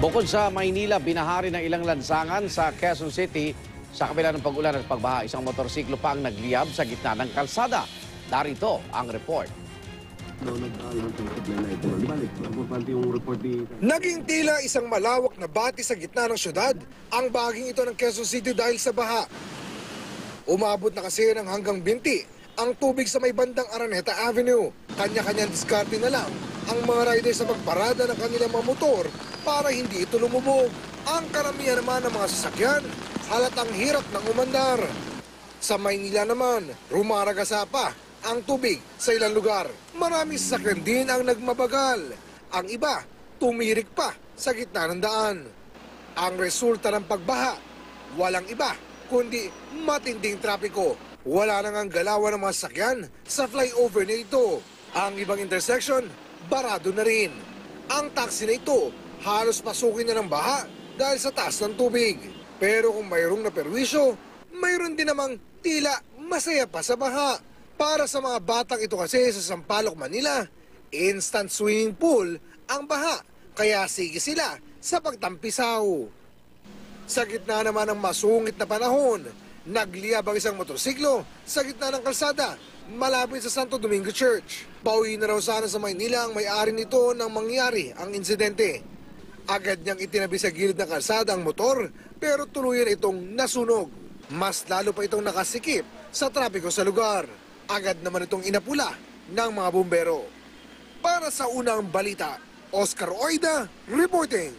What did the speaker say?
Bukod sa Maynila, binahari ng ilang lansangan sa Quezon City sa kabila ng pag-ulan at pagbaha. Isang motorsiklo pa ang nagliyab sa gitna ng kalsada. Darito ang report. Naging tila isang malawak na bati sa gitna ng syudad ang bahaging ito ng Quezon City dahil sa baha. Umabot na kasi ng hanggang binti ang tubig sa may bandang Araneta Avenue. Kanya-kanyang diskarte na lang ang mga riders sa pagparada ng kanilang mga motor para hindi ito lumubog. Ang karamihan naman ng mga sasakyan, halatang hirap ng umandar. Sa Maynila naman, rumaragasa pa ang tubig sa ilang lugar. Maraming sasakyan din ang nagmabagal. Ang iba, tumirik pa sa gitna ng daan. Ang resulta ng pagbaha, walang iba kundi matinding trapiko. Wala nang ang galawan ng mga sasakyan sa flyover na ito. Ang ibang intersection, barado na rin. Ang taxi na ito, halos pasukin na ng baha dahil sa taas ng tubig. Pero kung mayroong naperwisyo, mayroon din namang tila masaya pa sa baha. Para sa mga batang ito kasi sa Sampaloc, Manila, instant swimming pool ang baha. Kaya sige sila sa pagtampisaw. Sa gitna naman ng masungit na panahon, nagliyab ang isang motorsiklo sa gitna ng kalsada malapit sa Santo Domingo Church. Pauwi na raw sana sa Maynila ang may-ari nito nang mangyari ang insidente. Agad niyang itinabi sa gilid ng kalsada ang motor pero tuluyan itong nasunog. Mas lalo pa itong nakasikip sa trapiko sa lugar. Agad naman itong inapula ng mga bumbero. Para sa unang balita, Oscar Oida reporting.